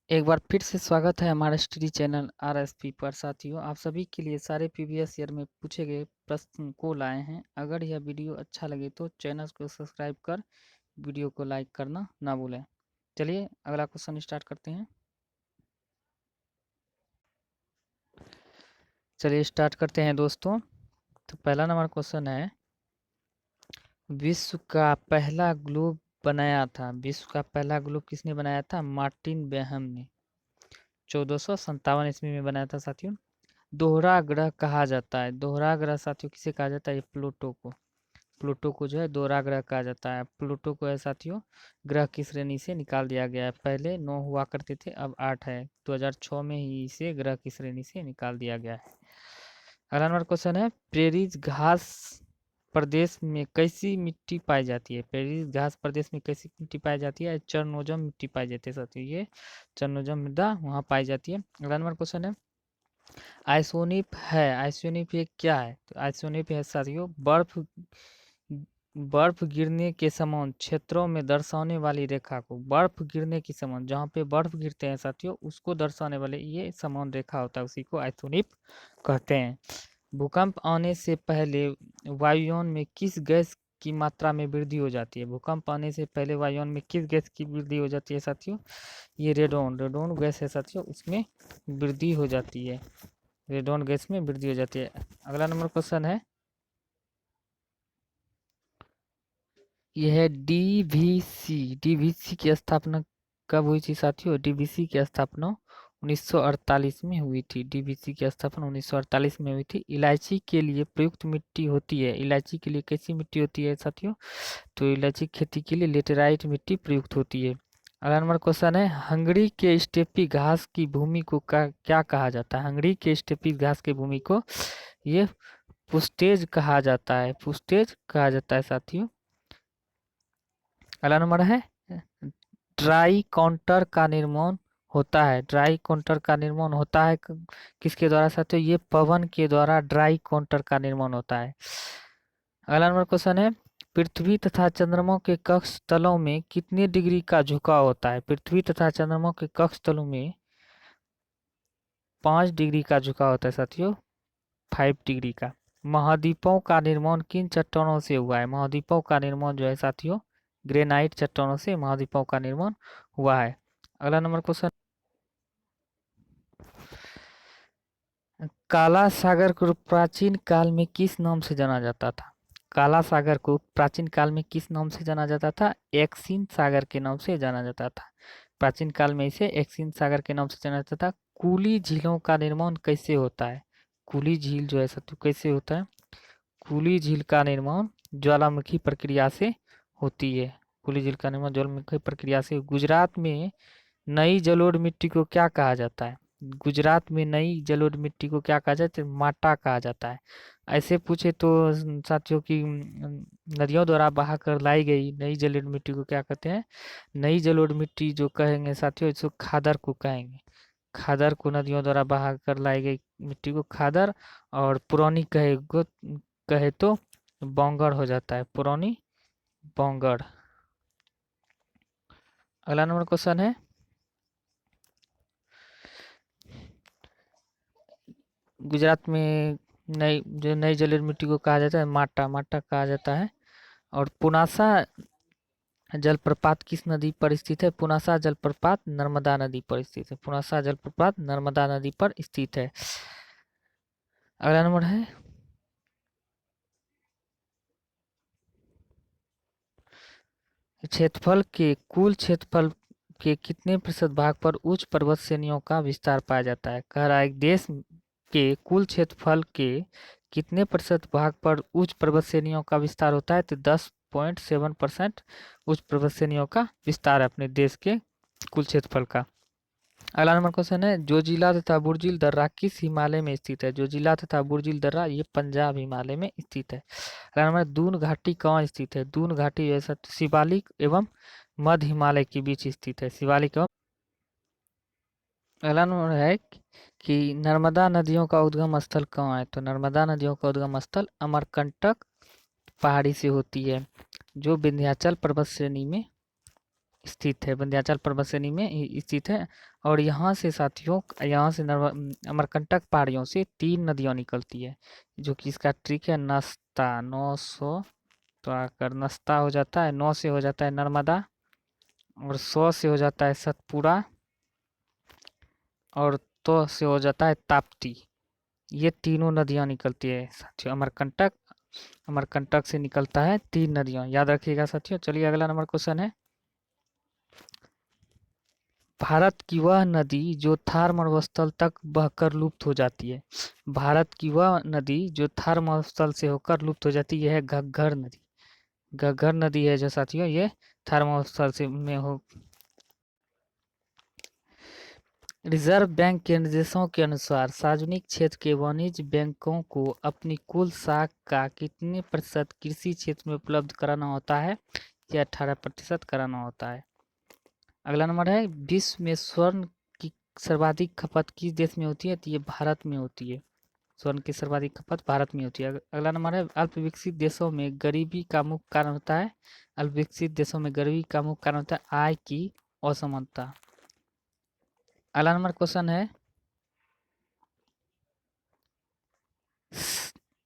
एक बार फिर से स्वागत है हमारे स्टडी चैनल आरएसपी पर। साथियों, आप सभी के लिए सारे प्रीवियस ईयर में पूछे गए प्रश्न को लाए हैं। अगर यह वीडियो अच्छा लगे तो चैनल को सब्सक्राइब कर वीडियो को लाइक करना ना भूलें। चलिए अगला क्वेश्चन स्टार्ट करते हैं। चलिए स्टार्ट करते हैं दोस्तों। तो पहला नंबर क्वेश्चन है, विश्व का पहला ग्लोब बनाया था। विश्व का पहला ग्लोब किसने बनाया था? मार्टिन बेहम ने 1457 ईस्वी में बनाया था साथियों। दोहरा ग्रह कहा जाता है। दोहरा ग्रह साथियों किसे कहा जाता है? प्लूटो को। प्लूटो को जो है दोहरा ग्रह कहा जाता है। प्लूटो को है साथियों ग्रह की श्रेणी से निकाल दिया गया है। पहले 9 हुआ करते थे, अब 8 है। 2006 में ही इसे ग्रह की श्रेणी से निकाल दिया गया है। अगला नंबर क्वेश्चन है, प्रेरीज घास प्रदेश में कैसी मिट्टी पाई जाती है? प्रेरीज घास प्रदेश में कैसी मिट्टी पाई जाती है? चरनोजम मिट्टी पाई जाती है साथियों। ये चरनोजम मृदा वहाँ पाई जाती है। अगला नंबर क्वेश्चन है, आइसोनिप है। आइसोनिप ये क्या है? तो आइसोनिप है साथियों बर्फ गिरने के समान क्षेत्रों में दर्शाने वाली रेखा को। बर्फ गिरने के समान, जहाँ पे बर्फ गिरते हैं साथियों, उसको दर्शाने वाले ये समान रेखा होता है, उसी को आइसोनिप कहते हैं। भूकंप आने से पहले वायुयान में किस गैस की मात्रा में वृद्धि हो जाती है? भूकंप आने से पहले वायुयान में किस गैस की वृद्धि हो जाती है साथियों? ये रेडोन रेडोन गैस है साथियों, उसमें वृद्धि हो जाती है। रेडोन गैस में वृद्धि हो जाती है। अगला नंबर क्वेश्चन है, यह है डीवीसी। डीवीसी की स्थापना कब हुई थी साथियों? डीवीसी की स्थापना 1948 में हुई थी। डीवीसी की स्थापना 1948 में हुई थी। इलायची के लिए प्रयुक्त मिट्टी होती है। इलायची के लिए कैसी मिट्टी होती है साथियों? तो इलायची खेती के लिए लेटेराइट मिट्टी प्रयुक्त होती है। अगला नंबर क्वेश्चन है, हंगरी के स्टेपी घास की भूमि को क्या कहा जाता है? हंगरी के स्टेपी घास की भूमि को ये पुस्तेज कहा जाता है। पुस्तेज कहा जाता है साथियों। अगला नंबर है, ड्राई काउंटर का निर्माण होता है। ड्राई काउंटर का निर्माण होता है किसके द्वारा साथियों? ये पवन के द्वारा ड्राई काउंटर का निर्माण होता है। अगला नंबर क्वेश्चन है, पृथ्वी तथा चंद्रमा के कक्ष तलों में कितने डिग्री का झुकाव होता है? पृथ्वी तथा चंद्रमा के कक्ष तलों में 5 डिग्री का झुकाव होता है साथियों। 5 डिग्री का। महाद्वीपों का निर्माण किन चट्टानों से हुआ है? महाद्वीपों का निर्माण जो है साथियों, ग्रेनाइट चट्टानों से महाद्वीपों का निर्माण हुआ है। अगला नंबर क्वेश्चन, काला सागर को प्राचीन काल में किस नाम से जाना जाता था? काला सागर को प्राचीन काल में किस नाम से जाना जाता था? एक्सिन सागर के नाम से जाना जाता था। प्राचीन काल में इसे एक्सिन सागर के नाम से जाना जाता था। कुली झीलों का निर्माण कैसे होता है? कुली झील जो है साथियों कैसे होता है? कुली झील का निर्माण ज्वालामुखी प्रक्रिया से होती है। कुली झील का निर्माण ज्वालामुखी प्रक्रिया से। गुजरात में नई जलोढ़ मिट्टी को क्या कहा जाता है? गुजरात में नई जलोढ़ मिट्टी को क्या कहा जाता है? माटा कहा जाता है। ऐसे पूछे तो साथियों की नदियों द्वारा बहाकर लाई गई नई जलोढ़ मिट्टी को क्या कहते हैं? नई जलोढ़ मिट्टी जो कहेंगे साथियों, इसको खादर को कहेंगे। खादर को नदियों द्वारा बहाकर लाई गई मिट्टी को खादर, और पुरानी कहे तो बोंगड़ हो जाता है। पुरानी बोंगड़। अगला नंबर क्वेश्चन है, गुजरात में नई जलोढ़ मिट्टी को कहा जाता है माटा। माटा कहा जाता है। और पुनासा जलप्रपात किस नदी पर स्थित है? पुनासा जलप्रपात नर्मदा नदी पर स्थित है। पुनासा जलप्रपात नर्मदा नदी पर स्थित है। अगला नंबर है, क्षेत्रफल के कुल क्षेत्रफल के कितने प्रतिशत भाग पर उच्च पर्वत श्रेणियों का विस्तार पाया जाता है? कह रहा है एक देश के कुल क्षेत्रफल के कितने प्रतिशत भाग पर उच्च पर्वत श्रेणियों का विस्तार होता है? तो 10.7% उच्च पर्वत श्रेणियों का विस्तार है अपने देश के कुल क्षेत्रफल का। अगला नंबर क्वेश्चन है, जोजिला तथा बुर्जिल दर्रा किस हिमालय में स्थित है? जोजिला तथा बुर्जिल दर्रा ये पंजाब हिमालय में स्थित है। अगला नंबर, दून घाटी कहाँ स्थित है? दून घाटी जैसा शिवालिक एवं मध्य हिमालय के बीच स्थित है। शिवालिक एवं। अगला नंबर है कि नर्मदा नदियों का उद्गम स्थल कहाँ है? तो नर्मदा नदियों का उद्गम स्थल अमरकंटक पहाड़ी से होती है, जो विंध्याचल पर्वत श्रेणी में स्थित है, विंध्याचल पर्वत श्रेणी में स्थित है। और यहाँ से साथियों, यहाँ से अमरकंटक पहाड़ियों से 3 नदियाँ निकलती है, जो कि इसका ट्रिक है नस्ता 900। तो आकर नस्ता हो जाता है, 9 से हो जाता है नर्मदा, और 100 से हो जाता है सतपुरा, और तो से हो जाता है ताप्ती। ये तीनों नदियाँ निकलती है साथियों, अमरकंटक, अमरकंटक से निकलता है 3 नदियाँ, याद रखिएगा साथियों। चलिए अगला नंबर क्वेश्चन है, भारत की वह नदी जो थार मरुस्थल तक बहकर लुप्त हो जाती है। भारत की वह नदी जो थार मरुस्थल से होकर लुप्त हो जाती है, यह घग्गर नदी। घग्गर नदी है जो साथियों, ये थार मरुस्थल से में हो। रिजर्व बैंक के निर्देशों के अनुसार सार्वजनिक क्षेत्र के वाणिज्य बैंकों को अपनी कुल साख का कितने प्रतिशत कृषि क्षेत्र में उपलब्ध कराना होता है? यह 18% कराना होता है। अगला नंबर है, विश्व में स्वर्ण की सर्वाधिक खपत किस देश में होती है? तो ये भारत में होती है। स्वर्ण की सर्वाधिक खपत भारत में होती है। अगला नंबर है, अल्प विकसित देशों में गरीबी का मुख्य कारण होता है। अल्प विकसित देशों में गरीबी का मुख्य कारण होता है आय की असमानता। अगला नंबर क्वेश्चन है,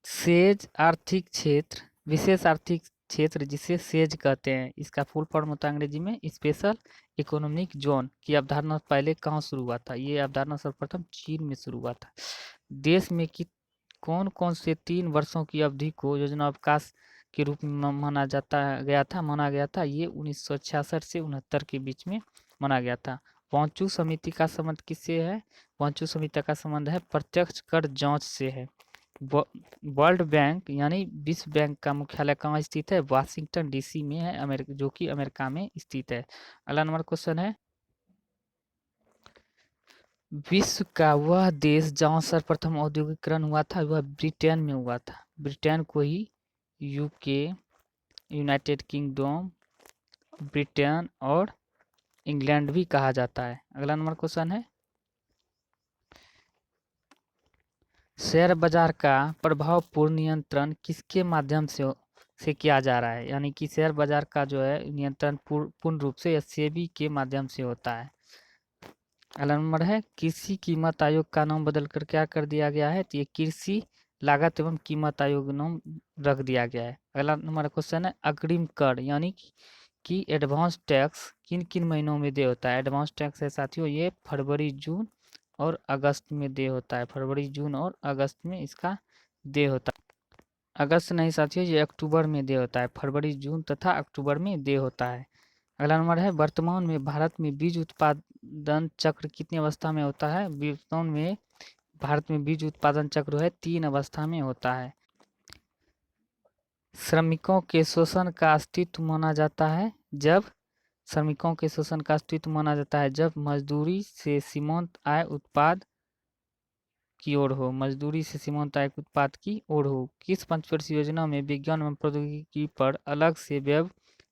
सेज आर्थिक क्षेत्र, विशेष आर्थिक क्षेत्र जिसे सेज कहते हैं, इसका फुल फॉर्म होता है अंग्रेजी में स्पेशल इकोनॉमिक जोन की अवधारणा पहले कहाँ शुरू हुआ था? ये अवधारणा सर्वप्रथम चीन में शुरू हुआ था। देश में कि कौन कौन से 3 वर्षों की अवधि को योजना अवकाश के रूप में माना गया था? ये 1966 से 69 के बीच में माना गया था। वांचू समिति का संबंध किससे है? वांचू समिति का संबंध है प्रत्यक्ष कर जांच से है। वर्ल्ड बैंक यानी विश्व बैंक का मुख्यालय कहाँ स्थित है? वाशिंगटन डीसी में है, अमेरिका, जो कि अमेरिका में स्थित है। अगला नंबर क्वेश्चन है, विश्व का वह देश जहाँ सर्वप्रथम औद्योगिकरण हुआ था, वह ब्रिटेन में हुआ था। ब्रिटेन को ही यूके, यूनाइटेड किंगडम, ब्रिटेन और इंग्लैंड भी कहा जाता है। अगला नंबर क्वेश्चन है, शेयर बाजार का प्रभावपूर्ण नियंत्रण किसके माध्यम से किया जा रहा है? यानी कि शेयर बाजार का जो है नियंत्रण पूर्ण रूप से सेबी के माध्यम से होता है। अगला नंबर है, कृषि कीमत आयोग का नाम बदलकर क्या कर दिया गया है? तो ये कृषि लागत एवं कीमत आयोग नाम रख दिया गया है। अगला नंबर क्वेश्चन है, अग्रिम कर यानी कि एडवांस टैक्स किन किन महीनों में दे होता है? एडवांस टैक्स है साथियों, ये फरवरी, जून और अगस्त में दे होता है। फरवरी, जून और अगस्त में इसका दे होता है। अगस्त नहीं साथियों, ये अक्टूबर में दे होता है। फरवरी, जून तथा अक्टूबर में दे होता है। अगला नंबर है, वर्तमान में भारत में बीज उत्पादन चक्र कितनी अवस्था में होता है? वर्तमान में भारत में बीज उत्पादन चक्र है 3 अवस्था में होता है। श्रमिकों के शोषण का अस्तित्व माना जाता है जब श्रमिकों के शोषण का अस्तित्व माना जाता है जब मजदूरी से सीमांत आय उत्पाद की ओर हो, मजदूरी से सीमांत आय उत्पाद की ओर हो। किस पंचवर्षीय योजना में विज्ञान एवं प्रौद्योगिकी पर अलग से व्यय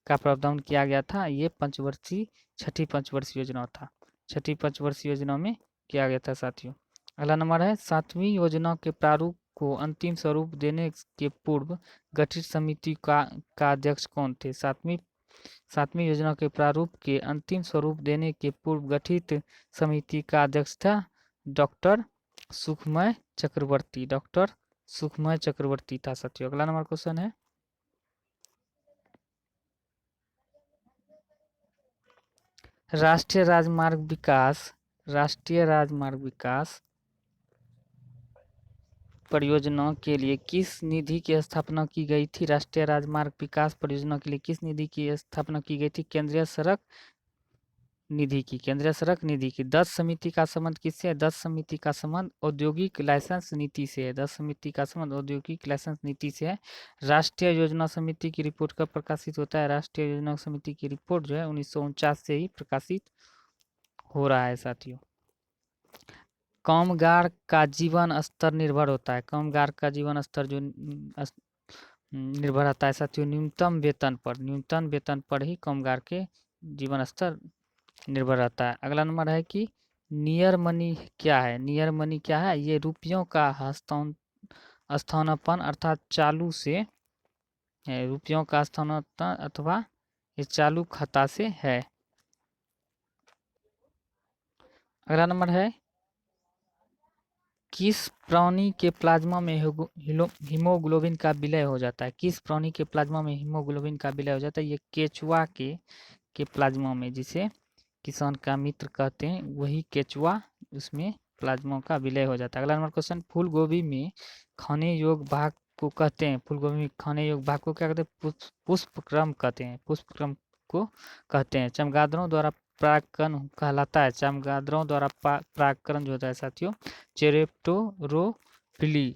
का प्रावधान किया गया था? ये पंचवर्षीय छठी पंचवर्षीय योजना था। छठी पंचवर्षीय योजना में किया गया था साथियों। अगला नंबर है, 7वीं योजना के प्रारूप को अंतिम स्वरूप देने के पूर्व गठित समिति का अध्यक्ष कौन थे? सातवीं योजना के प्रारूप के अंतिम स्वरूप देने के पूर्व गठित समिति का अध्यक्ष था डॉक्टर सुखमय चक्रवर्ती। डॉक्टर सुखमय चक्रवर्ती था साथियों। अगला नंबर क्वेश्चन है, राष्ट्रीय राजमार्ग विकास परियोजना के लिए किस निधि की स्थापना की गई थी? राष्ट्रीय राजमार्ग विकास परियोजना के लिए किस निधि की स्थापना की गई थी? केंद्रीय सड़क निधि की। 10 समिति का संबंध किससे है? 10 समिति का संबंध औद्योगिक लाइसेंस नीति से है। 10 समिति का संबंध औद्योगिक लाइसेंस नीति से है। राष्ट्रीय योजना समिति की रिपोर्ट कब प्रकाशित होता है? राष्ट्रीय योजना समिति की रिपोर्ट जो है 1949 से ही प्रकाशित हो रहा है साथियों। कामगार का जीवन स्तर निर्भर होता है, कामगार का जीवन स्तर जो निर्भर होता है साथियों न्यूनतम वेतन पर ही कामगार के जीवन स्तर निर्भर रहता है। अगला नंबर है कि नियर मनी क्या है? नियर मनी क्या है? ये रुपयों का स्थानापन्न अर्थात चालू से रुपयों का स्थानापन्न अथवा ये चालू खाता से है। अगला नंबर है, किस प्राणी के प्लाज्मा में हीमोग्लोबिन का विलय हो जाता है? किस प्राणी के प्लाज्मा में हीमोग्लोबिन का विलय हो जाता है? ये केचुआ के प्लाज्मा में, जिसे किसान का मित्र कहते हैं, वही केचुआ, उसमें प्लाज्मा का विलय हो जाता है। अगला नंबर क्वेश्चन, फूल गोभी में खाने योग्य भाग को कहते हैं, फूल गोभी में खाने योग्य भाग को क्या कहते हैं? पुष्पक्रम कहते हैं, पुष्पक्रम को कहते हैं। चमगादड़ों द्वारा परागकण कहलाता है, चमगादड़ों द्वारा परागकण जो होता है साथियों, चेरेप्टोरोफिली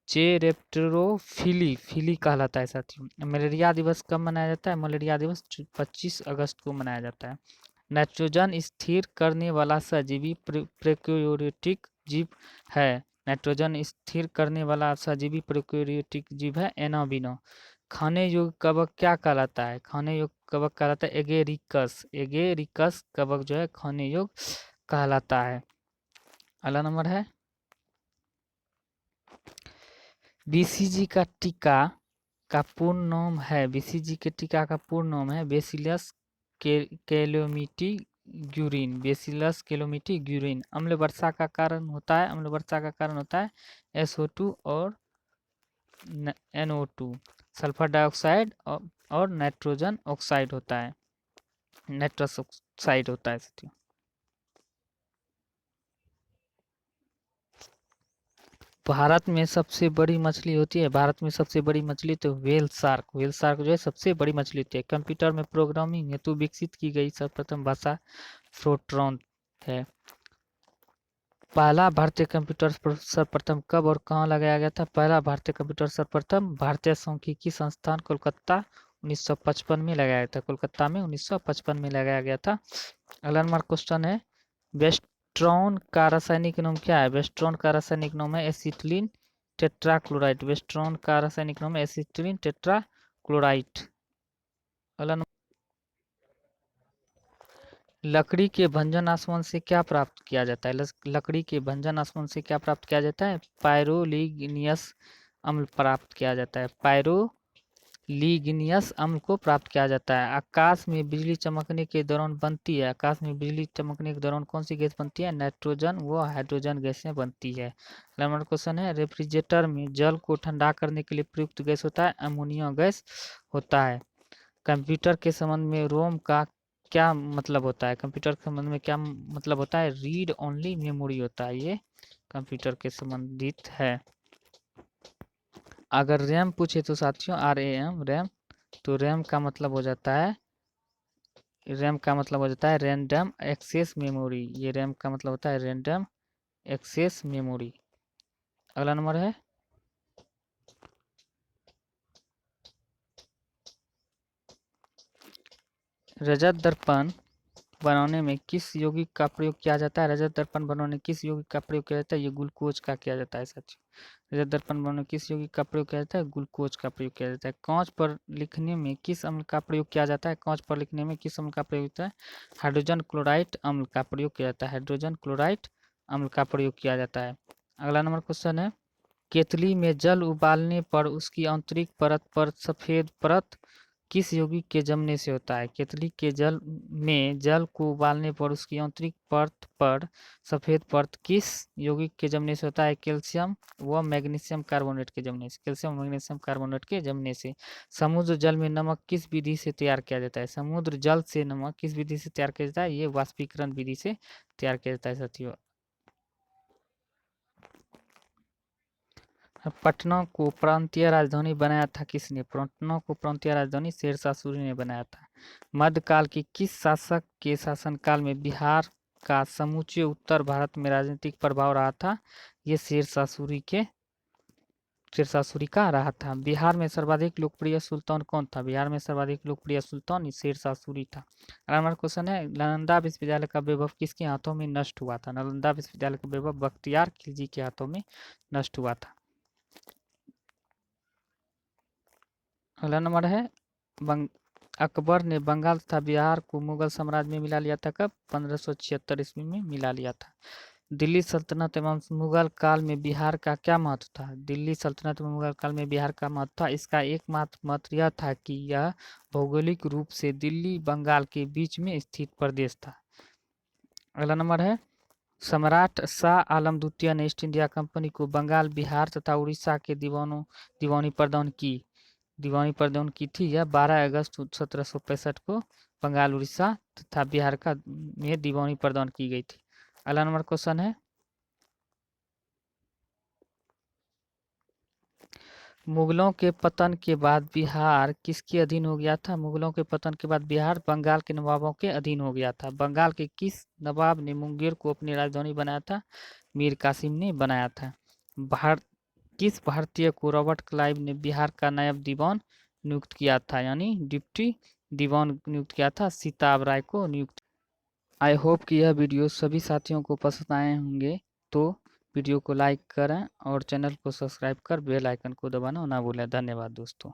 चेरेप्टोरोफिली कहलाता है साथियों। मलेरिया दिवस कब मनाया जाता है? मलेरिया दिवस 25 अगस्त को मनाया जाता है। नाइट्रोजन स्थिर करने वाला सजीवी प्रोकैरियोटिक जीव है। नाइट्रोजन स्थिर करने वाला सजीवी प्रोकैरियोटिक जीव है एनाबीनो। खाने योग्य कवक क्या कहलाता है? खाने योग्य कवक कहलाता है एगेरिकस। एगेरिकस कवक जो है खाने योग्य कहलाता है। अगला नंबर है, बीसीजी का टीका का पूर्ण नाम है, बीसीजी के टीका का पूर्ण नाम है बेसिलस कैलोमिटी ग्यूरिन, बेसिलस कैलोमिटी ग्यूरिन। अम्ल वर्षा का कारण होता है, अम्ल वर्षा का कारण होता है SO2 और NO2, सल्फर डाइऑक्साइड और नाइट्रोजन ऑक्साइड होता है, नाइट्रस ऑक्साइड होता है साथियों। भारत में सबसे बड़ी मछली होती है, भारत में सबसे बड़ी मछली तो व्हेल शार्क, व्हेल शार्क जो है सबसे बड़ी मछली होती है। कंप्यूटर में प्रोग्रामिंग हेतु विकसित की गई सर्वप्रथम भाषा फोर्ट्रॉन है। पहला भारतीय कंप्यूटर सर्वप्रथम कब और कहाँ लगाया गया था? पहला भारतीय कंप्यूटर सर्वप्रथम भारतीय सांख्यिकी संस्थान कोलकाता 1955 में लगाया गया था, कोलकाता में 1955 में लगाया गया था। अगला नंबर क्वेश्चन है, वेस्ट्रॉन का रासायनिक नाम क्या है? वेस्ट्रॉन का रासायनिक नाम है एसिटिलीन टेट्राक्लोराइड, वेस्ट्रॉन का रासायनिक नाम है एसिटिलीन टेट्राक्लोराइड। अगला, लकड़ी के भंजन आसवन से क्या प्राप्त किया जाता है? लकड़ी के भंजन आसवन से क्या प्राप्त किया जाता है? पायरोलिग्नियस अम्ल प्राप्त किया जाता है, पायरोलिग्नियस अम्ल को प्राप्त किया जाता है। आकाश में बिजली चमकने के दौरान बनती है, आकाश में बिजली चमकने के दौरान कौन सी गैस बनती है? नाइट्रोजन व हाइड्रोजन गैसें बनती है। नंबर क्वेश्चन है, रेफ्रिजरेटर में जल को ठंडा करने के लिए प्रयुक्त गैस होता है, अमोनिया गैस होता है। कंप्यूटर के संबंध में रोम का क्या मतलब होता है? कंप्यूटर के संबंध में क्या मतलब होता है? रीड ओनली मेमोरी होता है, ये कंप्यूटर के संबंधित है। अगर रैम पूछे तो साथियों, RAM रैम, तो रैम का मतलब हो जाता है, रैम का मतलब हो जाता है रैंडम एक्सेस मेमोरी, ये रैम का मतलब होता है रैंडम एक्सेस मेमोरी। अगला नंबर है, रजत दर्पण बनाने में किस यौगिक का प्रयोग किया जाता है? रजत दर्पण बनाने में किस यौगिक का प्रयोग किया जाता है? ये ग्लूकोज का किया जाता है साथियों। रजत दर्पण बनाने में किस यौगिक का प्रयोग किया जाता है? ग्लूकोज का प्रयोग किया जाता है। कांच पर लिखने में किस अम्ल का प्रयोग किया जाता है? कांच पर लिखने में किस अम्ल का प्रयोग होता है? हाइड्रोजन क्लोराइड अम्ल का प्रयोग किया जाता है, हाइड्रोजन क्लोराइड अम्ल का प्रयोग किया जाता है। अगला नंबर क्वेश्चन है, केतली में जल उबालने पर उसकी आंतरिक परत पर सफेद परत किस यौगिक के जमने से होता है? केतली के जल में जल को उबालने पर उसकी आंतरिक परत पर सफेद परत किस यौगिक के जमने से होता है? कैल्शियम व मैग्नीशियम कार्बोनेट के जमने से, कैल्शियम मैग्नीशियम कार्बोनेट के जमने से। समुद्र जल में नमक किस विधि से तैयार किया जाता है? समुद्र जल से नमक किस विधि से तैयार किया जाता है? ये वाष्पीकरण विधि से तैयार किया जाता है साथियों। पटना को प्रांतीय राजधानी बनाया था किसने? पटना को प्रांतीय राजधानी शेरशाह सूरी ने बनाया था। मध्यकाल की किस शासक के शासनकाल में बिहार का समूचे उत्तर भारत में राजनीतिक प्रभाव रहा था? ये शेरशाह सूरी का रहा था। बिहार में सर्वाधिक लोकप्रिय सुल्तान कौन था? बिहार में सर्वाधिक लोकप्रिय सुल्तान शेरशाह सूरी था। हमारा क्वेश्चन है, नालंदा विश्वविद्यालय का वैभव किसके हाथों में नष्ट हुआ था? नालंदा विश्वविद्यालय का वैभव बख्तियार खिलजी के हाथों में नष्ट हुआ था। अगला नंबर है, अकबर ने बंगाल तथा बिहार को मुगल साम्राज्य में मिला लिया था कब? 1576 ईस्वी में मिला लिया था। दिल्ली सल्तनत एवं मुगल काल में बिहार का क्या महत्व था? दिल्ली सल्तनत एवं मुगल काल में बिहार का महत्व था, इसका एकमात्र महत्व यह था कि यह भौगोलिक रूप से दिल्ली बंगाल के बीच में स्थित प्रदेश था। अगला नंबर है, सम्राट शाह आलम द्वितीय ने ईस्ट इंडिया कंपनी को बंगाल, बिहार तथा उड़ीसा के दीवानी प्रदान की। दीवानी प्रदान की थी यह 12 अगस्त 1765 को बंगाल, उड़ीसा तथा बिहार का में दीवानी प्रदान की गई थी। अगला नंबर क्वेश्चन है, मुगलों के पतन के बाद बिहार किसके अधीन हो गया था? मुगलों के पतन के बाद बिहार बंगाल के नवाबों के अधीन हो गया था। बंगाल के किस नवाब ने मुंगेर को अपनी राजधानी बनाया था? मीर कासिम ने बनाया था। किस भारतीय को रॉबर्ट क्लाइव ने बिहार का नायब दीवान नियुक्त किया था, यानी डिप्टी दीवान नियुक्त किया था? सीताब राय को नियुक्त। आई होप कि यह वीडियो सभी साथियों को पसंद आए होंगे, तो वीडियो को लाइक करें और चैनल को सब्सक्राइब कर बेल आइकन को दबाना ना भूलें। धन्यवाद दोस्तों।